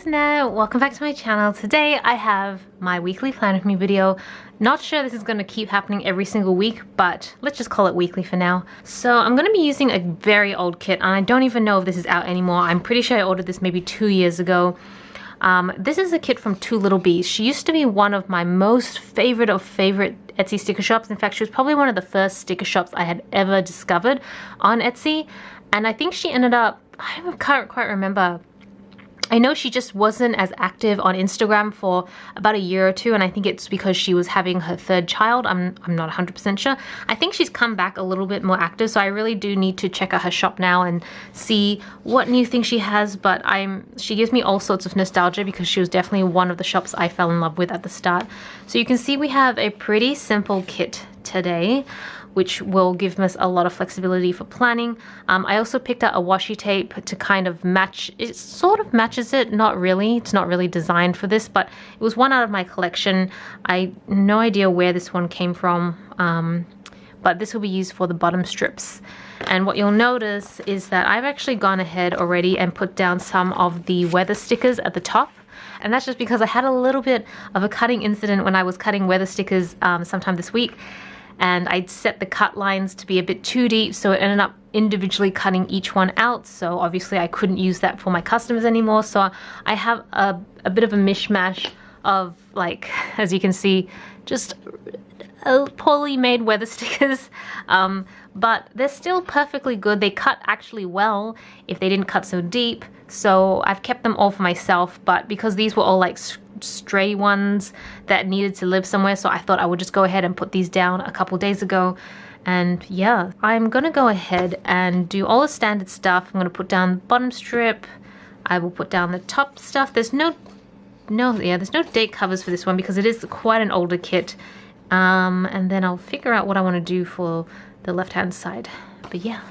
listener, welcome back to my channel. Today I have my weekly plan with me video. Not sure this is going to keep happening every single week, but let's just call it weekly for now. So I'm going to be using a very old kit, and I don't even know if this is out anymore. I'm pretty sure I ordered this maybe 2 years ago. This is a kit from Lil Bees. She used to be one of my most favorite Etsy sticker shops. In fact, she was probably one of the first sticker shops I had ever discovered on Etsy. And I think she ended up, I can't quite remember. I know she just wasn't as active on Instagram for about a year or two, and I think it's because she was having her third child. I'm not 100% sure. I think she's come back a little bit more active, so I really do need to check out her shop now and see what new things she has. But she gives me all sorts of nostalgia because she was definitely one of the shops I fell in love with at the start. So you can see we have a pretty simple kit today, which will give us a lot of flexibility for planning. I also picked out a washi tape to kind of match, it sort of matches it, not really. It's not really designed for this, but it was one out of my collection. I have no idea where this one came from, but this will be used for the bottom strips. And what you'll notice is that I've actually gone ahead already and put down some of the weather stickers at the top. And that's just because I had a little bit of a cutting incident when I was cutting weather stickers sometime this week. And I'd set the cut lines to be a bit too deep, so it ended up individually cutting each one out. So obviously I couldn't use that for my customers anymore. So I have a bit of a mishmash of, like, as you can see, just poorly made weather stickers. But they're still perfectly good. They cut actually well if they didn't cut so deep. So I've kept them all for myself, but because these were all like stray ones that needed to live somewhere, so I thought I would just go ahead and put these down a couple days ago. And yeah, I'm gonna go ahead and do all the standard stuff. I'm gonna put down the bottom strip. I will put down the top stuff. There's no date covers for this one because it is quite an older kit. And then I'll figure out what I want to do for the left hand side. But yeah.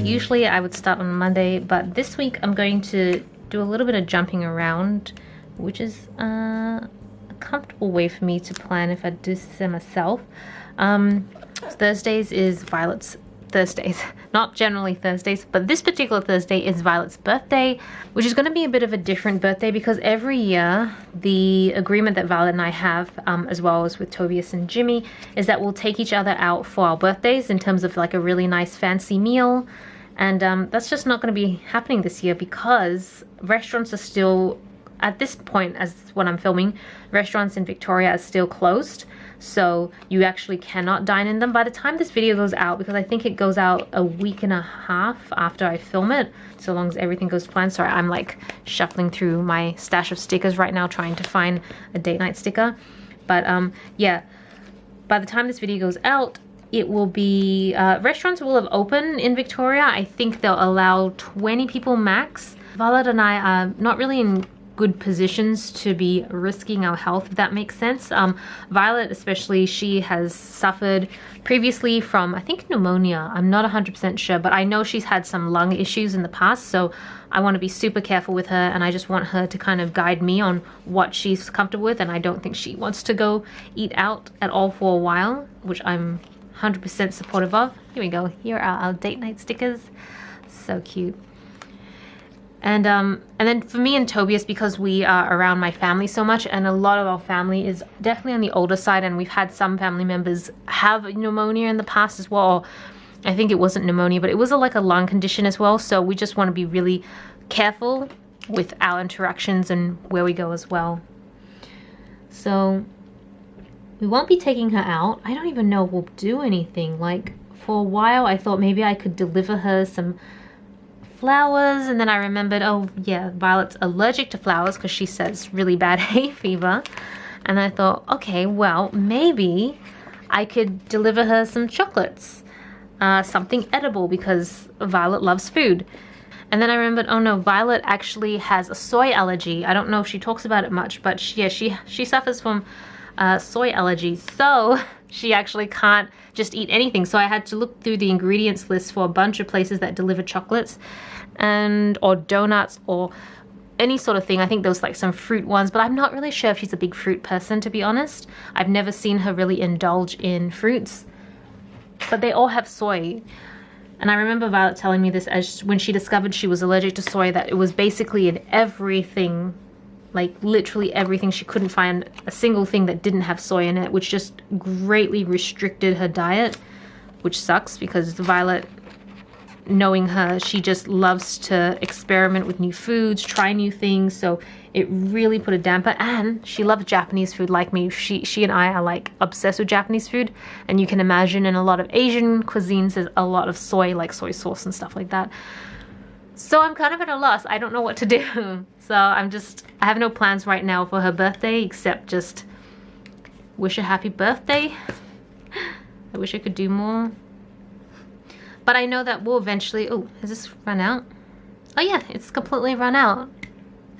Usually I would start on Monday, but this week I'm going to do a little bit of jumping around, which is a comfortable way for me to plan if I do this myself. Thursdays is Violet's Thursdays. Not generally Thursdays, but this particular Thursday is Violet's birthday, which is going to be a bit of a different birthday because every year the agreement that Violet and I have, as well as with Tobias and Jimmy, is that we'll take each other out for our birthdays in terms of like a really nice fancy meal. And that's just not going to be happening this year because restaurants are still, at this point as when I'm filming, restaurants in Victoria are still closed. So you actually cannot dine in them by the time this video goes out, because I think it goes out a week and a half after I film it, so long as everything goes to plan. Sorry, I'm like shuffling through my stash of stickers right now trying to find a date night sticker. But yeah, by the time this video goes out, it will be, restaurants will have opened in Victoria. I think they'll allow 20 people max. Violet and I are not really in good positions to be risking our health, if that makes sense. Violet especially, she has suffered previously from, I think, pneumonia. I'm not 100% sure, but I know she's had some lung issues in the past, so I want to be super careful with her, and I just want her to kind of guide me on what she's comfortable with, and I don't think she wants to go eat out at all for a while, which I'm 100% supportive of. Here we go. Here are our date night stickers. So cute. And then for me and Tobias, because we are around my family so much, and a lot of our family is definitely on the older side, and we've had some family members have pneumonia in the past as well. I think it wasn't pneumonia, but it was like a lung condition as well. So we just want to be really careful with our interactions and where we go as well. So we won't be taking her out. I don't even know if we'll do anything. Like, for a while I thought maybe I could deliver her some flowers, and then I remembered, oh yeah, Violet's allergic to flowers because she says really bad hay fever. And I thought, okay, well, maybe I could deliver her some chocolates, something edible, because Violet loves food. And then I remembered, oh no, Violet actually has a soy allergy. I don't know if she talks about it much, but she suffers from soy allergy. So she actually can't just eat anything. So I had to look through the ingredients list for a bunch of places that deliver chocolates or donuts or any sort of thing. I think there was like some fruit ones, but I'm not really sure if she's a big fruit person, to be honest. I've never seen her really indulge in fruits, but they all have soy. And I remember Violet telling me this when she discovered she was allergic to soy, that it was basically in everything, like literally everything. She couldn't find a single thing that didn't have soy in it, which just greatly restricted her diet, which sucks because Violet, knowing her, she just loves to experiment with new foods, try new things, so it really put a damper. And she loves Japanese food like me. She and I are like obsessed with Japanese food, and you can imagine in a lot of Asian cuisines there's a lot of soy, like soy sauce and stuff like that. So I'm kind of at a loss. I don't know what to do. So I have no plans right now for her birthday except just wish her happy birthday. I wish I could do more. But I know that we'll eventually... Oh, has this run out? Oh yeah, it's completely run out.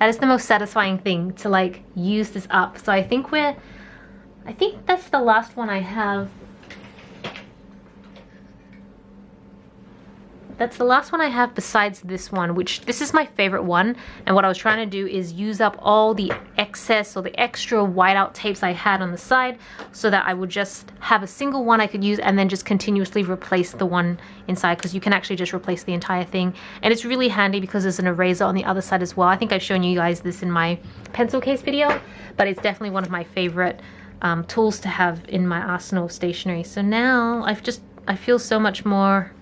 That is the most satisfying thing, to like use this up. So I think that's the last one I have. That's the last one I have besides this one, which this is my favorite one. And what I was trying to do is use up all the excess or the extra whiteout tapes I had on the side, so that I would just have a single one I could use and then just continuously replace the one inside, because you can actually just replace the entire thing. And it's really handy because there's an eraser on the other side as well. I think I've shown you guys this in my pencil case video, but it's definitely one of my favorite tools to have in my arsenal of stationery. So now I feel so much more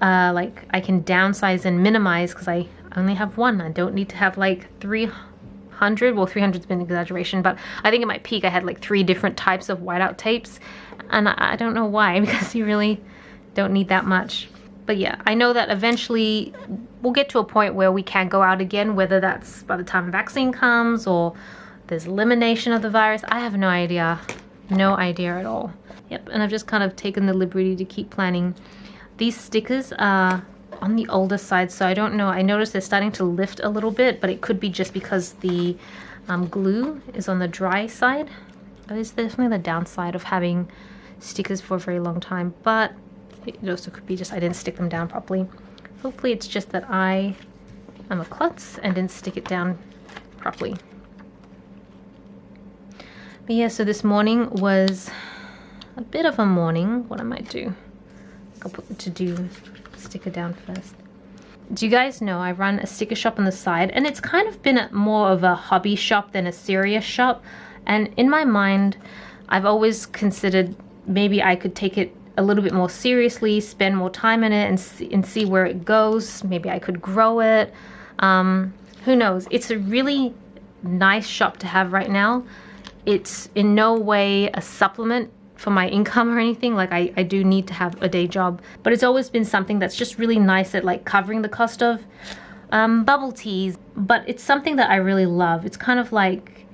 like I can downsize and minimize, because I only have one. I don't need to have like 300. Well, 300's been an exaggeration, but I think at my peak I had like 3 different types of whiteout tapes, and I don't know why, because you really don't need that much. But yeah, I know that eventually we'll get to a point where we can go out again, whether that's by the time a vaccine comes or there's elimination of the virus. I have no idea. No idea at all. Yep, and I've just kind of taken the liberty to keep planning. These stickers are on the older side, so I don't know. I noticed they're starting to lift a little bit, but it could be just because the glue is on the dry side. That is definitely the downside of having stickers for a very long time, but it also could be just I didn't stick them down properly. Hopefully it's just that I am a klutz and didn't stick it down properly. But yeah, so this morning was a bit of a morning. What I might do, I'll put the to-do sticker down first. Do you guys know I run a sticker shop on the side, and it's kind of been more of a hobby shop than a serious shop. And in my mind, I've always considered maybe I could take it a little bit more seriously, spend more time in it, and see where it goes. Maybe I could grow it. Who knows? It's a really nice shop to have right now. It's in no way a supplement for my income or anything. Like I do need to have a day job, but it's always been something that's just really nice at like covering the cost of bubble teas. But it's something that I really love. It's kind of like,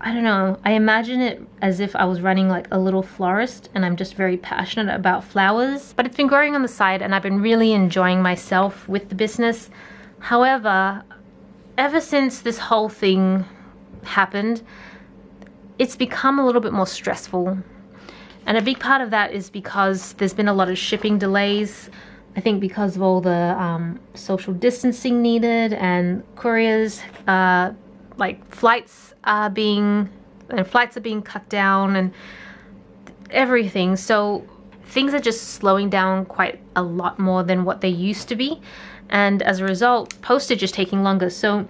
I don't know, I imagine it as if I was running like a little florist, and I'm just very passionate about flowers. But it's been growing on the side, and I've been really enjoying myself with the business. However, ever since this whole thing happened, it's become a little bit more stressful. And a big part of that is because there's been a lot of shipping delays. I think because of all the social distancing needed, and couriers, like flights are being cut down and everything. So things are just slowing down quite a lot more than what they used to be. And as a result, postage is taking longer. So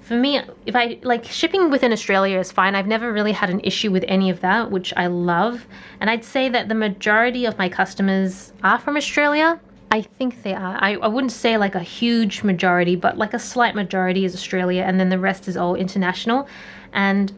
for me, if I like, shipping within Australia is fine. I've never really had an issue with any of that, which I love. And I'd say that the majority of my customers are from Australia. I think they are. I wouldn't say like a huge majority, but like a slight majority is Australia, and then the rest is all international. And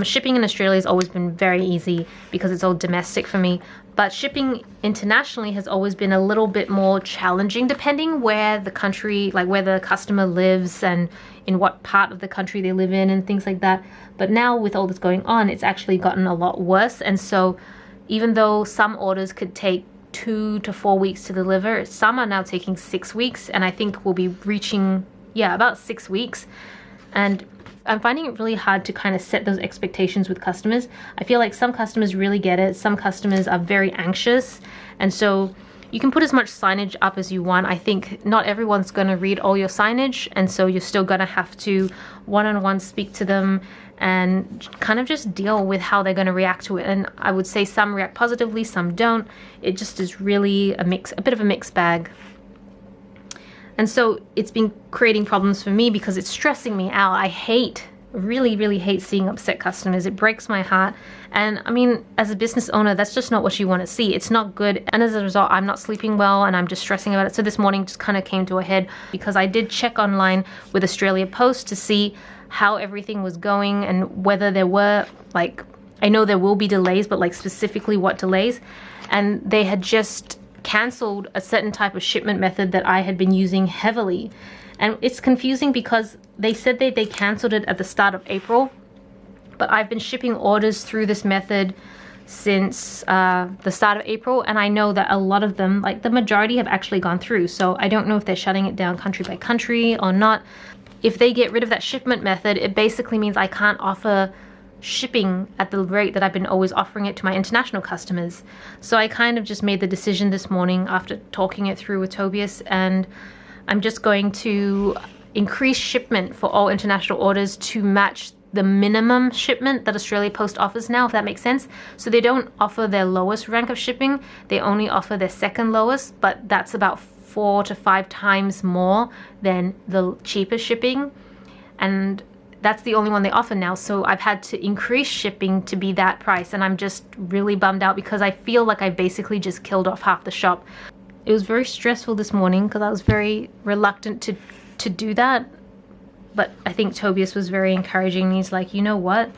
shipping in Australia has always been very easy because it's all domestic for me. But shipping internationally has always been a little bit more challenging, depending where the country, like where the customer lives and in what part of the country they live in and things like that. But now with all this going on, it's actually gotten a lot worse. And so even though some orders could take 2 to 4 weeks to deliver. Some are now taking 6 weeks, and I think we'll be reaching, yeah, about 6 weeks. And I'm finding it really hard to kind of set those expectations with customers. I feel like some customers really get it. Some customers are very anxious. And so you can put as much signage up as you want. I think not everyone's going to read all your signage. And so you're still going to have to one-on-one speak to them and kind of just deal with how they're going to react to it. And I would say some react positively, some don't. It just is really a bit of a mixed bag. And so it's been creating problems for me because it's stressing me out. I really hate seeing upset customers. It breaks my heart. And I mean, as a business owner, that's just not what you want to see. It's not good. And as a result, I'm not sleeping well and I'm just stressing about it. So this morning just kind of came to a head because I did check online with Australia Post to see how everything was going and whether there were, like, I know there will be delays, but like specifically what delays. And they had just cancelled a certain type of shipment method that I had been using heavily. And it's confusing because they said they cancelled it at the start of April, but I've been shipping orders through this method since the start of April, and I know that a lot of them, like the majority, have actually gone through. So I don't know if they're shutting it down country by country or not. If they get rid of that shipment method, it basically means I can't offer shipping at the rate that I've been always offering it to my international customers. So I kind of just made the decision this morning after talking it through with Tobias, and I'm just going to increase shipment for all international orders to match the minimum shipment that Australia Post offers now, if that makes sense. So they don't offer their lowest rank of shipping, they only offer their second lowest, but that's about 4 to 5 times more than the cheapest shipping. And that's the only one they offer now. So I've had to increase shipping to be that price, and I'm just really bummed out because I feel like I basically just killed off half the shop. It was very stressful this morning because I was very reluctant to do that. But I think Tobias was very encouraging. He's like, you know what?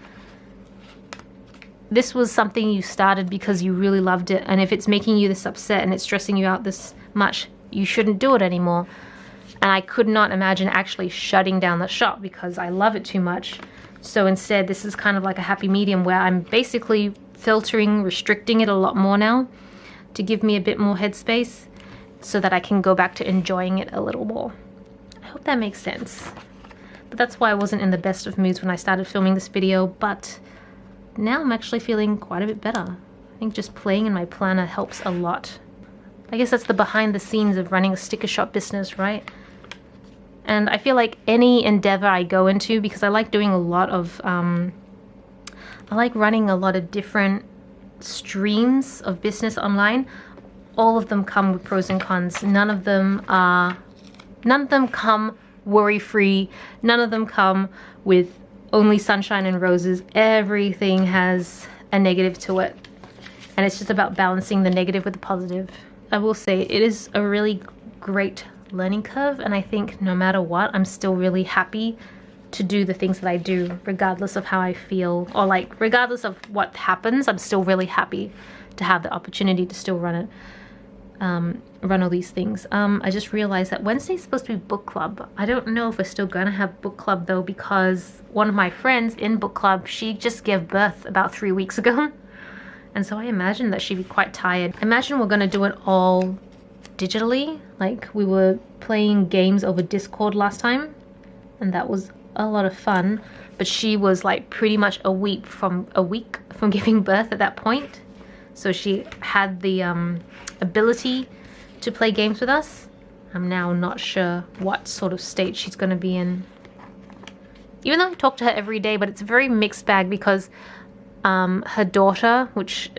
This was something you started because you really loved it. And if it's making you this upset and it's stressing you out this much, you shouldn't do it anymore. And I could not imagine actually shutting down the shop because I love it too much. So instead, this is kind of like a happy medium where I'm basically filtering, restricting it a lot more now to give me a bit more headspace so that I can go back to enjoying it a little more. I hope that makes sense. But that's why I wasn't in the best of moods when I started filming this video, but now I'm actually feeling quite a bit better. I think just playing in my planner helps a lot. I guess that's the behind the scenes of running a sticker shop business, right? And I feel like any endeavor I go into, because I like doing a lot of, I like running a lot of different streams of business online. All of them come with pros and cons. None of them come worry-free. None of them come with only sunshine and roses. Everything has a negative to it. And it's just about balancing the negative with the positive. I will say it is a really great learning curve, and I think no matter what, I'm still really happy to do the things that I do, regardless of how I feel, or like regardless of what happens. I'm still really happy to have the opportunity to still run it, run all these things. I just realized that Wednesday's supposed to be book club. I don't know if we're still gonna have book club though, because one of my friends in book club, she just gave birth about 3 weeks ago, and so I imagine that she'd be quite tired. I imagine we're gonna do it all digitally. Like, we were playing games over Discord last time, and that was a lot of fun, but she was like pretty much a week from giving birth at that point, so she had the ability to play games with us. I'm now not sure what sort of state she's going to be in, even though I talk to her every day. But it's a very mixed bag because her daughter, which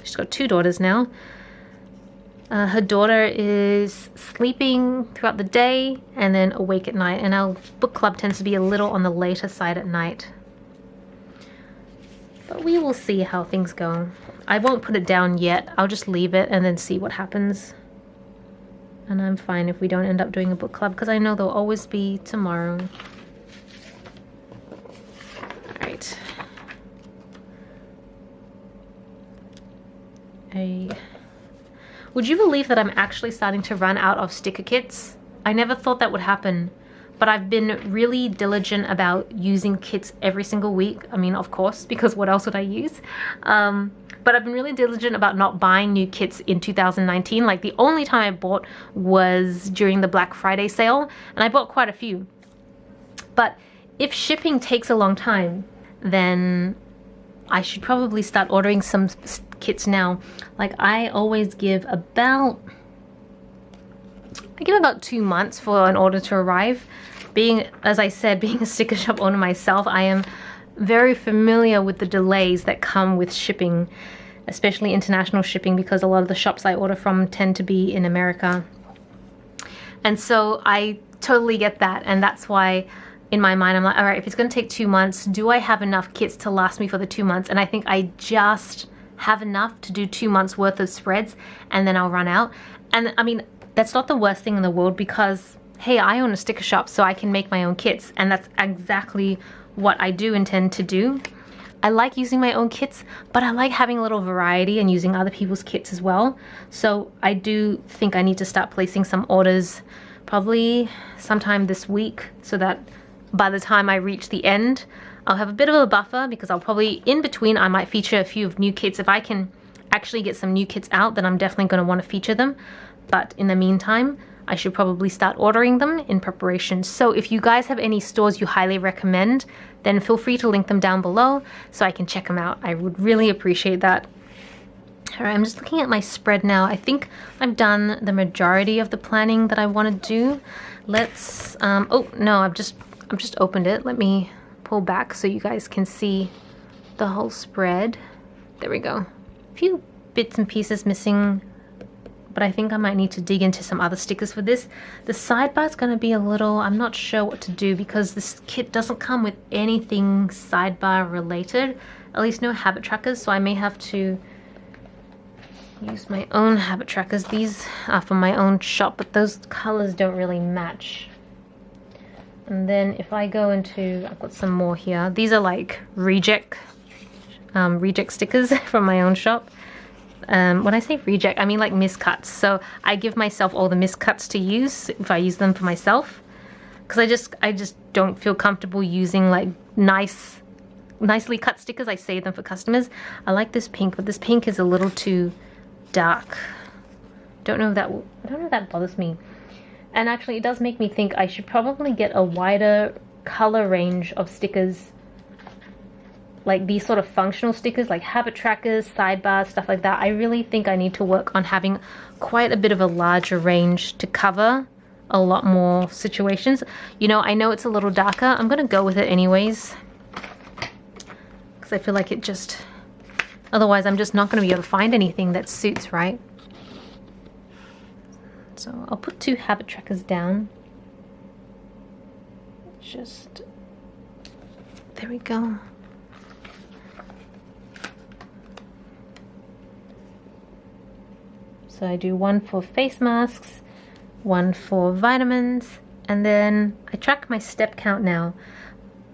she's got 2 daughters now, her daughter is sleeping throughout the day and then awake at night, and our book club tends to be a little on the later side at night. But we will see how things go. I won't put it down yet. I'll just leave it and then see what happens. And I'm fine if we don't end up doing a book club, because I know there'll always be tomorrow. Alright. Would you believe that I'm actually starting to run out of sticker kits? I never thought that would happen, but I've been really diligent about using kits every single week. I mean, of course, because what else would I use? But but I've been really diligent about not buying new kits in 2019. Like the only time I bought was during the Black Friday sale, and I bought quite a few. But if shipping takes a long time, then I should probably start ordering some kits now. Like I always give about 2 months for an order to arrive. Being, as I said, being a sticker shop owner myself, I am very familiar with the delays that come with shipping, especially international shipping, because a lot of the shops I order from tend to be in America. And so I totally get that, and that's why in my mind I'm like, all right, if it's going to take 2 months, do I have enough kits to last me for the 2 months? And I think I just have enough to do 2 months worth of spreads, and then I'll run out. And I mean, that's not the worst thing in the world, because hey, I own a sticker shop, so I can make my own kits, and that's exactly what I do intend to do. I like using my own kits, but I like having a little variety and using other people's kits as well. So I do think I need to start placing some orders probably sometime this week, so that by the time I reach the end, I'll have a bit of a buffer, because I'll probably, in between, I might feature a few of new kits. If I can actually get some new kits out, then I'm definitely going to want to feature them. But in the meantime, I should probably start ordering them in preparation. So if you guys have any stores you highly recommend, then feel free to link them down below so I can check them out. I would really appreciate that. All right, I'm just looking at my spread now. I think I've done the majority of the planning that I want to do. Let's, oh no, I've just opened it. Let me pull back so you guys can see the whole spread. There we go. A few bits and pieces missing, but I think I might need to dig into some other stickers for this. The sidebar is going to be a little, I'm not sure what to do, because this kit doesn't come with anything sidebar related, at least no habit trackers, so I may have to use my own habit trackers. These are from my own shop, but those colors don't really match. And then if I go into, I've got some more here. These are like reject stickers from my own shop. When I say reject, I mean like miscuts. So I give myself all the miscuts to use if I use them for myself, because I just don't feel comfortable using like nicely cut stickers. I save them for customers. I like this pink, but this pink is a little too dark. I don't know if that bothers me. And actually, it does make me think I should probably get a wider color range of stickers, like these sort of functional stickers, like habit trackers, sidebars, stuff like that. I really think I need to work on having quite a bit of a larger range to cover a lot more situations. You know, I know it's a little darker. I'm going to go with it anyways, because I feel like it just, otherwise I'm just not going to be able to find anything that suits, right? So I'll put 2 habit trackers down. Just, there we go. So I do 1 for face masks, 1 for vitamins, and then I track my step count now,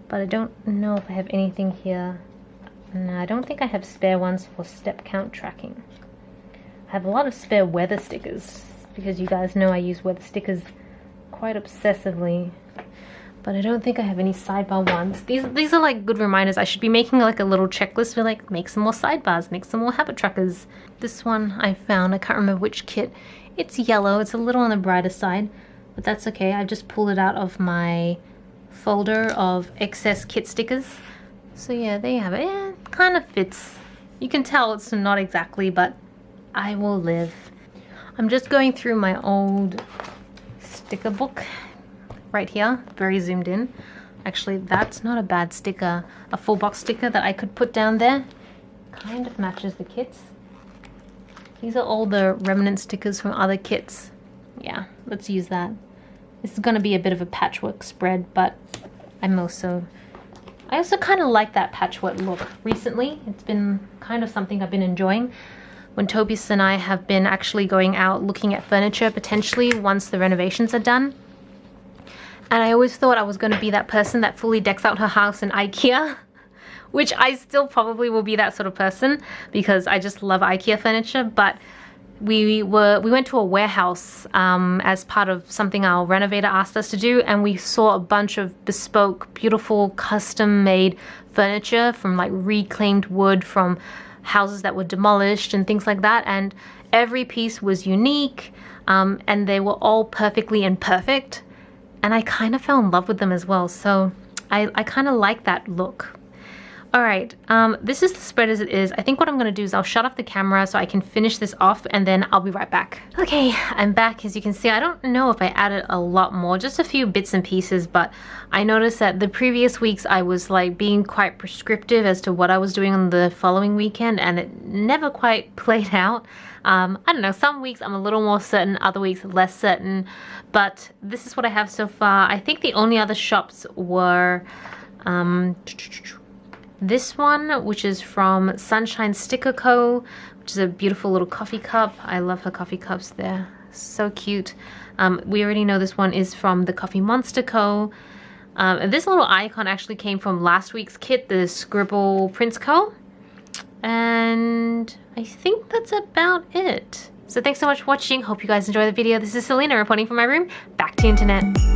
but I don't know if I have anything here. No, I don't think I have spare ones for step count tracking. I have a lot of spare weather stickers, because you guys know I use weather stickers quite obsessively, but I don't think I have any sidebar ones. These are like good reminders. I should be making like a little checklist for like, make some more sidebars, make some more habit trackers. This one I found, I can't remember which kit. It's yellow, it's a little on the brighter side, but that's okay. I just pulled it out of my folder of excess kit stickers. So yeah, there you have it. Yeah, it kind of fits. You can tell it's not exactly, but I will live. I'm just going through my old sticker book right here, very zoomed in. Actually, that's not a bad sticker. A full box sticker that I could put down there. Kind of matches the kits. These are all the remnant stickers from other kits. Yeah, let's use that. This is going to be a bit of a patchwork spread, but I also kind of like that patchwork look recently. It's been kind of something I've been enjoying. When Tobias and I have been actually going out looking at furniture potentially once the renovations are done. And I always thought I was going to be that person that fully decks out her house in IKEA, which I still probably will be that sort of person, because I just love IKEA furniture. But we went to a warehouse as part of something our renovator asked us to do, and we saw a bunch of bespoke, beautiful, custom-made furniture from like reclaimed wood from houses that were demolished and things like that, and every piece was unique, and they were all perfectly imperfect, and I kind of fell in love with them as well, so I kind of like that look. Alright, this is the spread as it is. I think what I'm going to do is I'll shut off the camera so I can finish this off, and then I'll be right back. Okay, I'm back. As you can see, I don't know if I added a lot more, just a few bits and pieces, but I noticed that the previous weeks I was like being quite prescriptive as to what I was doing on the following weekend, and it never quite played out. I don't know, some weeks I'm a little more certain, other weeks less certain, but this is what I have so far. I think the only other shops were this one, which is from Sunshine Sticker Co., which is a beautiful little coffee cup. I love her coffee cups. They're so cute. We already know this one is from the Coffee Monster Co. This little icon actually came from last week's kit, the Scribble Prints Co. And I think that's about it. So thanks so much for watching. Hope you guys enjoy the video. This is Celina reporting from my room. Back to the internet.